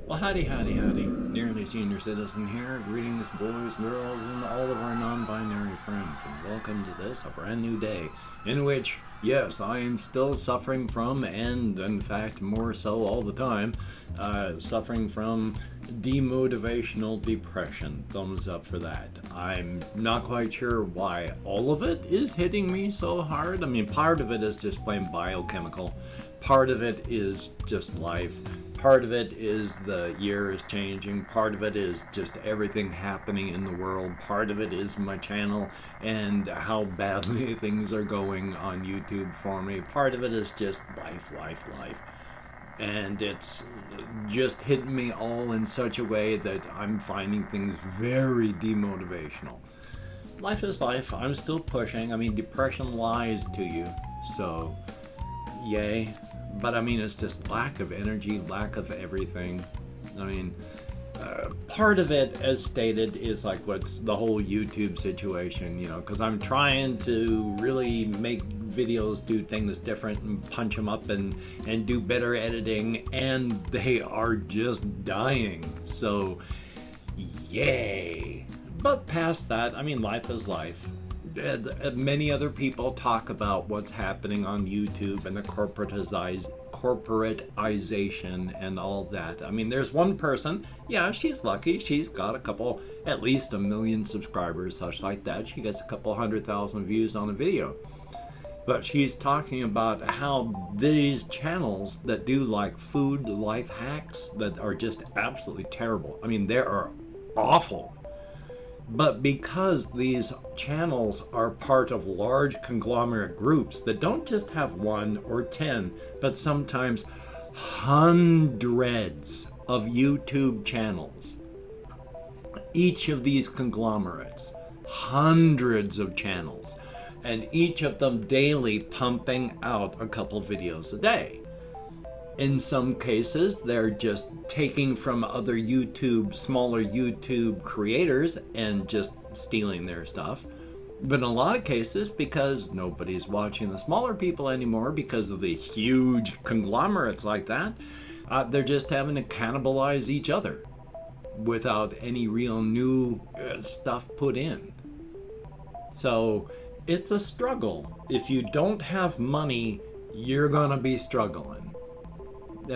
Well, howdy, howdy, howdy. Nearly Senior Citizen here. Greetings, boys, girls, and all of our non-binary friends, and welcome to this, a brand new day, in which, yes, I am still suffering from, and in fact, more so all the time, suffering from demotivational depression. Thumbs up for that. I'm not quite sure why all of it is hitting me so hard. I mean, part of it is just plain biochemical. Part of it is just life. Part of it is the year is changing. Part of it is just everything happening in the world. Part of it is my channel and how badly things are going on YouTube for me. Part of it is just life. And it's just hitting me all in such a way that I'm finding things very demotivational. Life is life. I'm still pushing. I mean, depression lies to you. So, yay. But I mean, it's just lack of energy, lack of everything. I mean, part of it, as stated, is like what's the whole YouTube situation, you know, because I'm trying to really make videos do things different and punch them up and do better editing, and they are just dying. So, yay. But past that, I mean, life is life. Many other people talk about what's happening on YouTube and the corporatization and all that. I mean, there's one person, yeah, she's lucky. She's got at least 1 million subscribers, such like that. She gets a couple 100,000 views on a video. But she's talking about how these channels that do like food life hacks that are just absolutely terrible. I mean, they are awful. But because these channels are part of large conglomerate groups that don't just have 1 or 10, but sometimes hundreds of YouTube channels, each of these conglomerates, hundreds of channels, and each of them daily pumping out a couple videos a day. In some cases, they're just taking from other smaller YouTube creators and just stealing their stuff. But in a lot of cases, because nobody's watching the smaller people anymore because of the huge conglomerates like that, they're just having to cannibalize each other without any real new stuff put in. So it's a struggle. If you don't have money, you're gonna be struggling.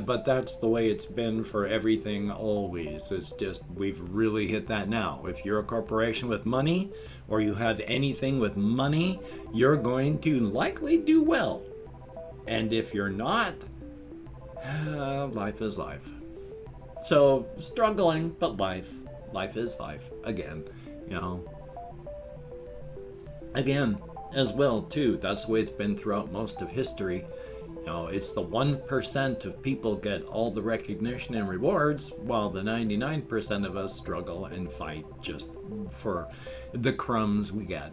But that's the way it's been for everything always. It's just we've really hit that now. If you're a corporation with money or you have anything with money, you're going to likely do well. And if you're not, life is life. So struggling, but life is life again, you know. Again, as well too, that's the way it's been throughout most of history. You know, it's the 1% of people get all the recognition and rewards, while the 99% of us struggle and fight just for the crumbs we get.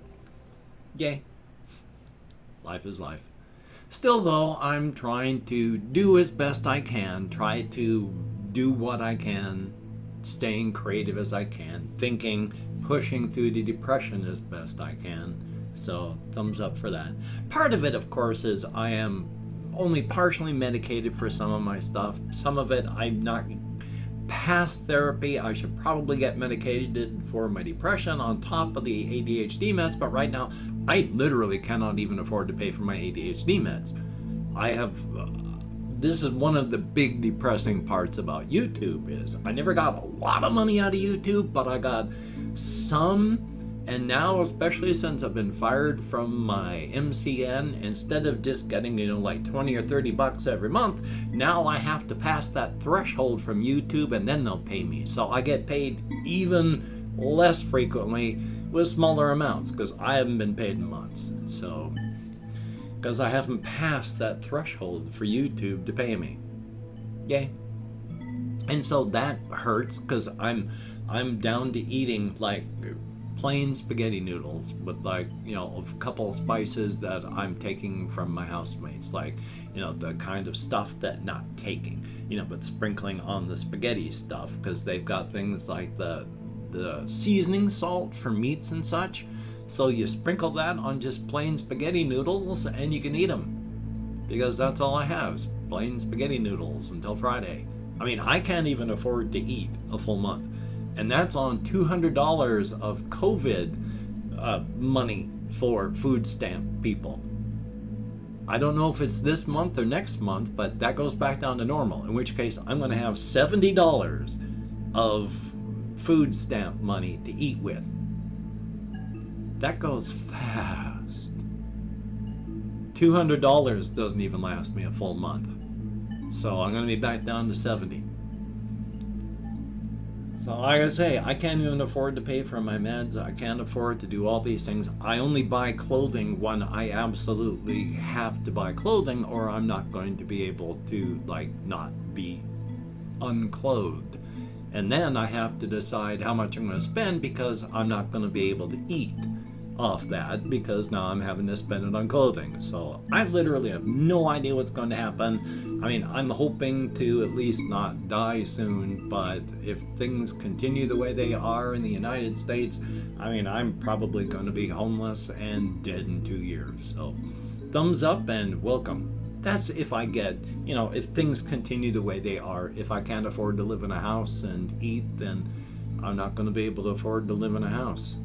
Yay. Life is life. Still though, I'm trying to do as best I can, try to do what I can, staying creative as I can, thinking, pushing through the depression as best I can. So, thumbs up for that. Part of it, of course, is I am only partially medicated for some of my stuff. Some of it I'm not past therapy. I should probably get medicated for my depression on top of the ADHD meds, but right now I literally cannot even afford to pay for my ADHD meds. This is one of the big depressing parts about YouTube is I never got a lot of money out of YouTube, but I got some. And now, especially since I've been fired from my MCN, instead of just getting, like 20 or 30 bucks every month, now I have to pass that threshold from YouTube and then they'll pay me. So I get paid even less frequently with smaller amounts because I haven't been paid in months. So, because I haven't passed that threshold for YouTube to pay me. Yay. And so that hurts because I'm down to eating like plain spaghetti noodles with a couple of spices that I'm taking from my housemates, the kind of stuff that not taking, but sprinkling on the spaghetti stuff because they've got things like the seasoning salt for meats and such. So you sprinkle that on just plain spaghetti noodles and you can eat them because that's all I have is plain spaghetti noodles until Friday. I mean, I can't even afford to eat a full month. And that's on $200 of COVID money for food stamp people. I don't know if it's this month or next month, but that goes back down to normal, in which case I'm going to have $70 of food stamp money to eat with. That goes fast. $200 doesn't even last me a full month. So I'm going to be back down to 70. So like I say, I can't even afford to pay for my meds. I can't afford to do all these things. I only buy clothing when I absolutely have to buy clothing, or I'm not going to be able to, like, not be unclothed. And then I have to decide how much I'm going to spend, because I'm not going to be able to eat off that, because now I'm having to spend it on clothing. So I literally have no idea what's going to happen. I mean, I'm hoping to at least not die soon, but if things continue the way they are in the United States, I mean, I'm probably going to be homeless and dead in 2 years. So thumbs up and welcome. That's if I get, if things continue the way they are. If I can't afford to live in a house and eat, then I'm not going to be able to afford to live in a house.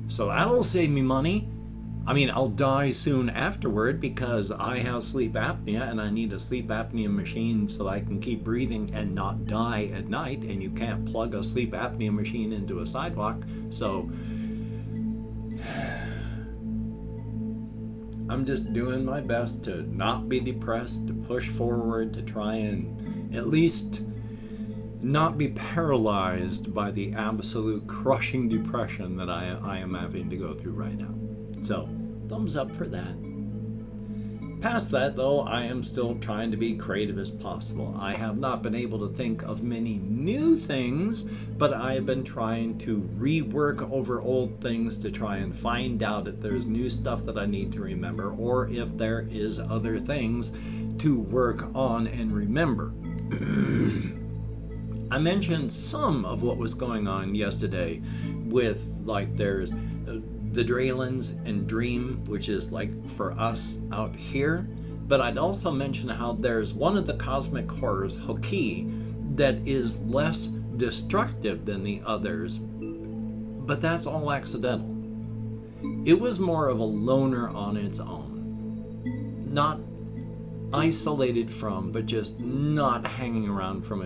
So that'll save me money. I mean, I'll die soon afterward because I have sleep apnea and I need a sleep apnea machine so I can keep breathing and not die at night. And you can't plug a sleep apnea machine into a sidewalk. So I'm just doing my best to not be depressed, to push forward, to try and at least not be paralyzed by the absolute crushing depression that I am having to go through right now. So, thumbs up for that. Past that, though, I am still trying to be creative as possible. I have not been able to think of many new things, but I have been trying to rework over old things to try and find out if there's new stuff that I need to remember, or if there is other things to work on and remember. I mentioned some of what was going on yesterday with, like, there's the Draylands and Dream, which is like for us out here. But I'd also mention how there's one of the cosmic horrors, Hoki, that is less destructive than the others, but that's all accidental. It was more of a loner on its own. Not isolated from, but just not hanging around from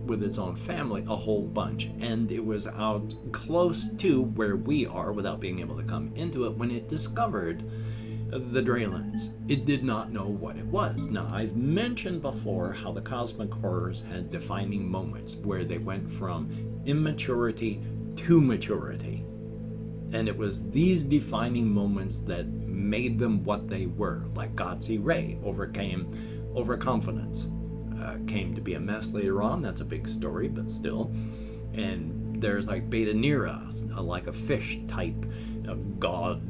with its own family a whole bunch. And it was out close to where we are without being able to come into it when it discovered the Draylands. It did not know what it was. Now, I've mentioned before how the cosmic horrors had defining moments where they went from immaturity to maturity. And it was these defining moments that made them what they were. Like Gotzi Ray overcame overconfidence. Came to be a mess later on. That's a big story, but still. And there's like Beta Nera, like a fish type god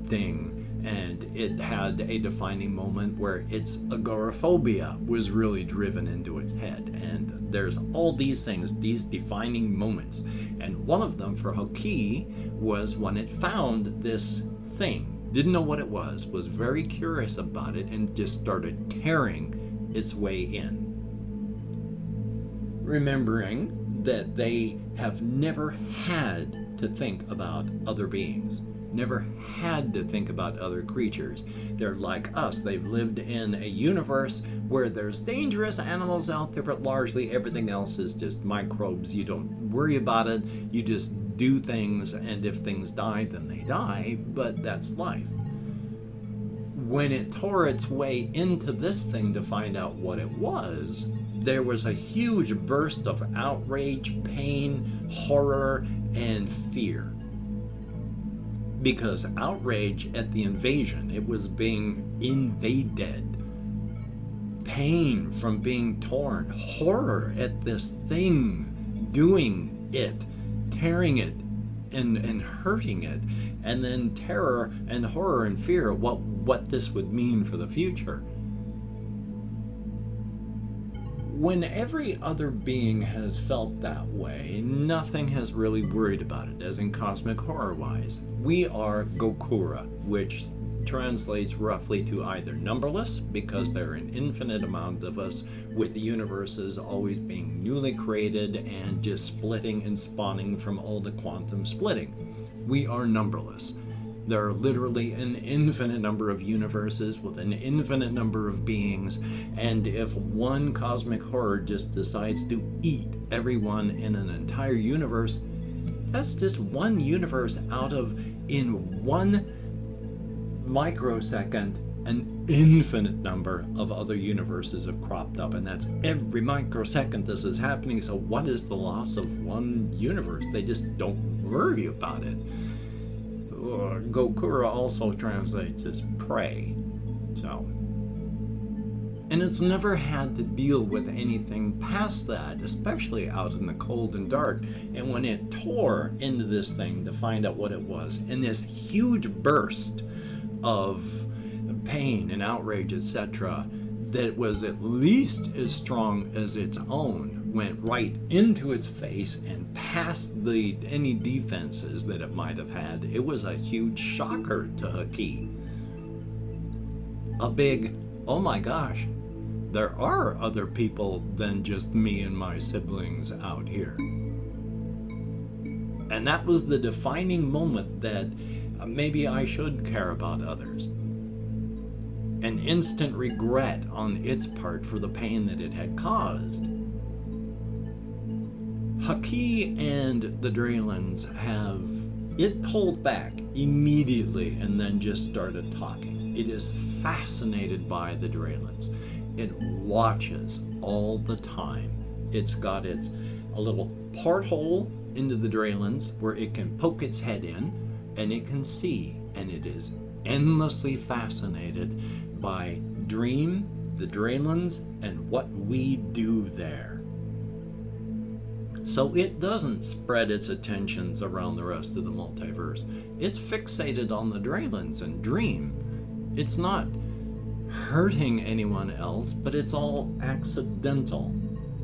thing. And it had a defining moment where its agoraphobia was really driven into its head. And there's all these things, these defining moments. And one of them for Hoki was when it found this thing. Didn't know what it was very curious about it, and just started tearing its way in. Remembering that they have never had to think about other beings. Never had to think about other creatures. They're like us. They've lived in a universe where there's dangerous animals out there, but largely everything else is just microbes. You don't worry about it. You just do things, and if things die, then they die, but that's life. When it tore its way into this thing to find out what it was, there was a huge burst of outrage, pain, horror, and fear. Because outrage at the invasion, it was being invaded. Pain from being torn. Horror at this thing doing it, tearing it and hurting it. And then terror and horror and fear of what this would mean for the future. When every other being has felt that way, nothing has really worried about it, as in cosmic horror-wise. We are Gokura, which translates roughly to either numberless, because there are an infinite amount of us, with the universes always being newly created and just splitting and spawning from all the quantum splitting. We are numberless. There are literally an infinite number of universes with an infinite number of beings, and if one cosmic horror just decides to eat everyone in an entire universe, that's just one universe out of, in 1 microsecond, an infinite number of other universes have cropped up, and that's every microsecond this is happening. So what is the loss of one universe? They just don't worry about it. Gokura also translates as prey. So, and it's never had to deal with anything past that, especially out in the cold and dark. And when it tore into this thing to find out what it was, in this huge burst of pain and outrage, etc., that was at least as strong as its own, went right into its face and past any defenses that it might have had. It was a huge shocker to Haki. A big, oh my gosh, there are other people than just me and my siblings out here. And that was the defining moment that maybe I should care about others. An instant regret on its part for the pain that it had caused. Haki and the Draylens have it pulled back immediately and then just started talking. It is fascinated by the Draylens. It watches all the time. It's got a little porthole into the Draylens where it can poke its head in and it can see, and it is endlessly fascinated by Dream, the Draylens, and what we do there. So it doesn't spread its attentions around the rest of the multiverse. It's fixated on the Draylens and Dream. It's not hurting anyone else, but it's all accidental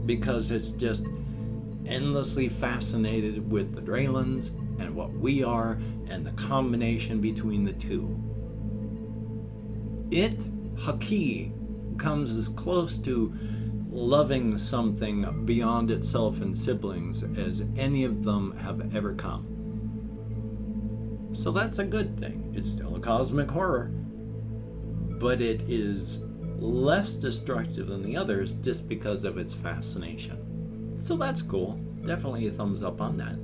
because it's just endlessly fascinated with the Draylens and what we are and the combination between the two. Haki, comes as close to loving something beyond itself and siblings as any of them have ever come. So that's a good thing. It's still a cosmic horror, but it is less destructive than the others just because of its fascination. So that's cool. Definitely a thumbs up on that.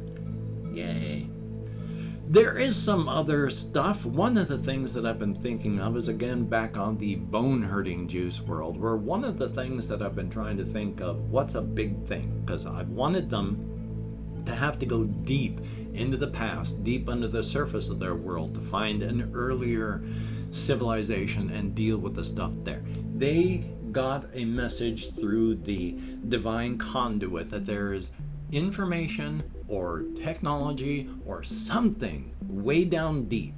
Yay. There is some other stuff. One of the things that I've been thinking of is, again, back on the bone-hurting juice world, where one of the things that I've been trying to think of, what's a big thing? Because I've wanted them to have to go deep into the past, deep under the surface of their world, to find an earlier civilization and deal with the stuff there. They got a message through the divine conduit that there is information or technology or something way down deep,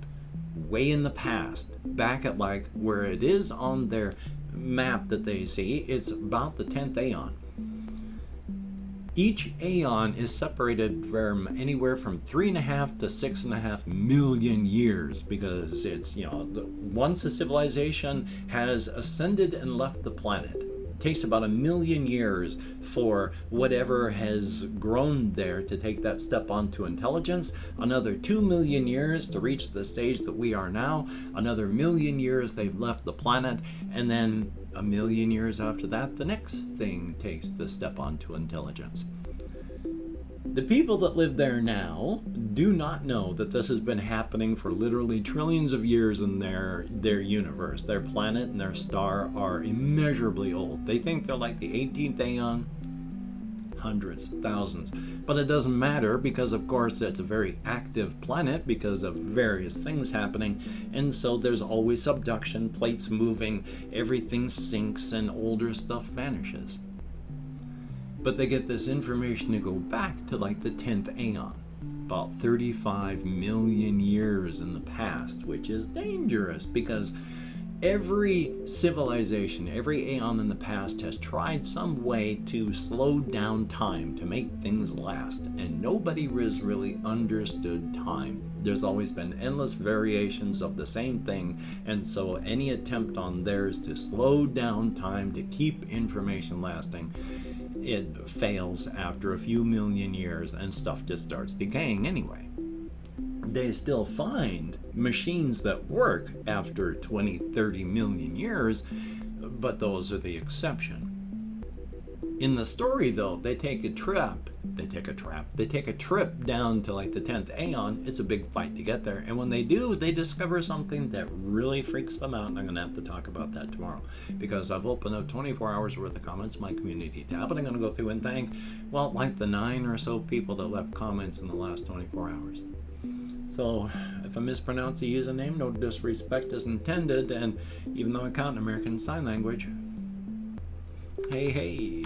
way in the past, back at like where it is on their map that they see, it's about the 10th aeon. Each aeon is separated from anywhere from 3.5 to 6.5 million years, because it's, once a civilization has ascended and left the planet, it takes about 1 million years for whatever has grown there to take that step onto intelligence, another 2 million years to reach the stage that we are now, another 1 million years they've left the planet, and then 1 million years after that, the next thing takes the step onto intelligence. The people that live there now do not know that this has been happening for literally trillions of years in their universe. Their planet and their star are immeasurably old. They think they're like the 18th aeon, hundreds, thousands. But it doesn't matter because, of course, it's a very active planet because of various things happening. And so there's always subduction, plates moving, everything sinks, and older stuff vanishes. But they get this information to go back to like the 10th aeon, about 35 million years in the past, which is dangerous because Every civilization, every aeon in the past has tried some way to slow down time, to make things last, and nobody has really understood time. There's always been endless variations of the same thing, and so any attempt on theirs to slow down time, to keep information lasting, it fails after a few million years, and stuff just starts decaying anyway. They still find machines that work after 20, 30 million years, but those are the exception. In the story, though, they take a trip down to like the 10th aeon. It's a big fight to get there, and when they do, they discover something that really freaks them out, and I'm going to have to talk about that tomorrow, because I've opened up 24 hours worth of comments in my community tab, and I'm going to go through and thank, well, like the 9 or so people that left comments in the last 24 hours. So, if I mispronounce the username, no disrespect is intended, and even though I count American Sign Language, hey.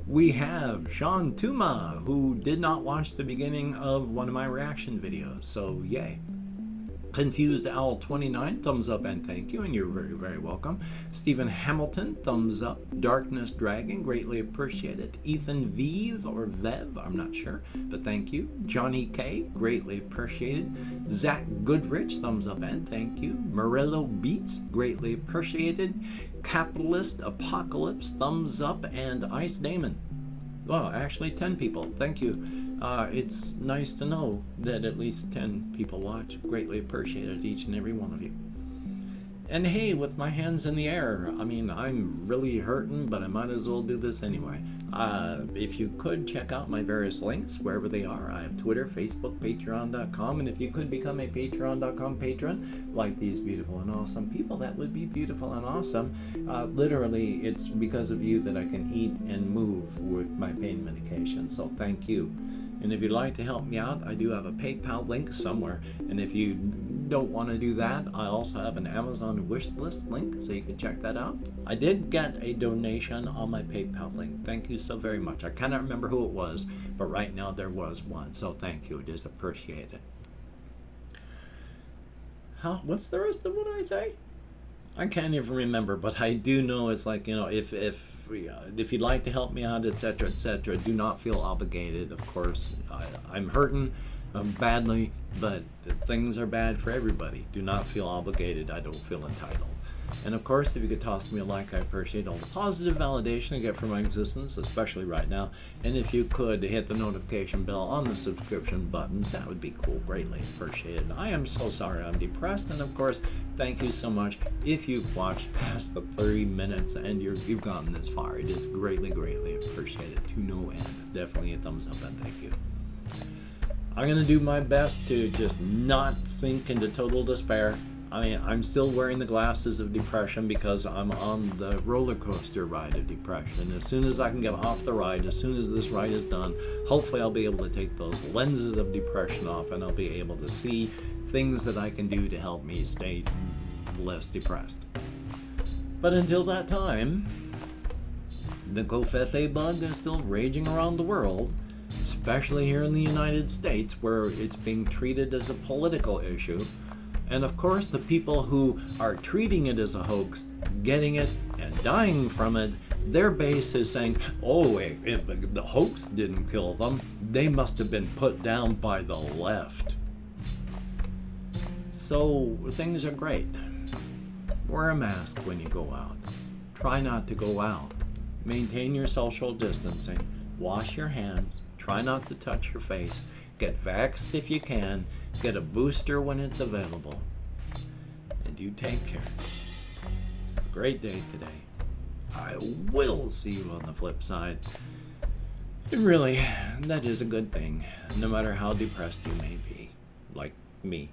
We have Sean Tuma, who did not watch the beginning of one of my reaction videos, so yay. Confused Owl 29, thumbs up and thank you, and you're very, very welcome. Stephen Hamilton, thumbs up. Darkness Dragon, greatly appreciated. Ethan Vive, or Vev, I'm not sure, but thank you. Johnny K, greatly appreciated. Zach Goodrich, thumbs up and thank you. Morello Beats, greatly appreciated. Capitalist Apocalypse, thumbs up, and Ice Damon. Well, actually 10 people, thank you. It's nice to know that at least 10 people watch. Greatly appreciated, each and every one of you. And hey, with my hands in the air, I mean, I'm really hurting, but I might as well do this anyway. If you could check out my various links, wherever they are. I have Twitter, Facebook, Patreon.com, and if you could become a Patreon.com patron, like these beautiful and awesome people, that would be beautiful and awesome. Literally, it's because of you that I can eat and move with my pain medication, so thank you. And if you'd like to help me out, I do have a PayPal link somewhere. And if you don't want to do that, I also have an Amazon wish list link, so you can check that out. I did get a donation on my PayPal link. Thank you so very much. I cannot remember who it was, but right now there was one. So thank you. It is appreciated. What's the rest of what I say? I can't even remember, but I do know it's like, if you'd like to help me out, etc., do not feel obligated. Of course, I'm hurting badly, but things are bad for everybody. Do not feel obligated. I don't feel entitled. And of course, if you could toss me a like, I appreciate all the positive validation I get for my existence, especially right now. And if you could hit the notification bell on the subscription button, that would be cool. Greatly appreciated. I am so sorry I'm depressed. And of course, thank you so much if you've watched past the 30 minutes and you've gotten this far. It is greatly, greatly appreciated to no end. Definitely a thumbs up and thank you. I'm going to do my best to just not sink into total despair. I mean, I'm still wearing the glasses of depression because I'm on the roller coaster ride of depression. As soon as I can get off the ride, as soon as this ride is done, hopefully I'll be able to take those lenses of depression off and I'll be able to see things that I can do to help me stay less depressed. But until that time, the Covfefe bug is still raging around the world, especially here in the United States, where it's being treated as a political issue. And of course, the people who are treating it as a hoax, getting it, and dying from it, their base is saying, oh, wait, the hoax didn't kill them. They must have been put down by the left. So, things are great. Wear a mask when you go out. Try not to go out. Maintain your social distancing. Wash your hands. Try not to touch your face. Get vaxxed if you can. Get a booster when it's available. And you take care. Have a great day today. I will see you on the flip side. And really, that is a good thing, no matter how depressed you may be. Like me.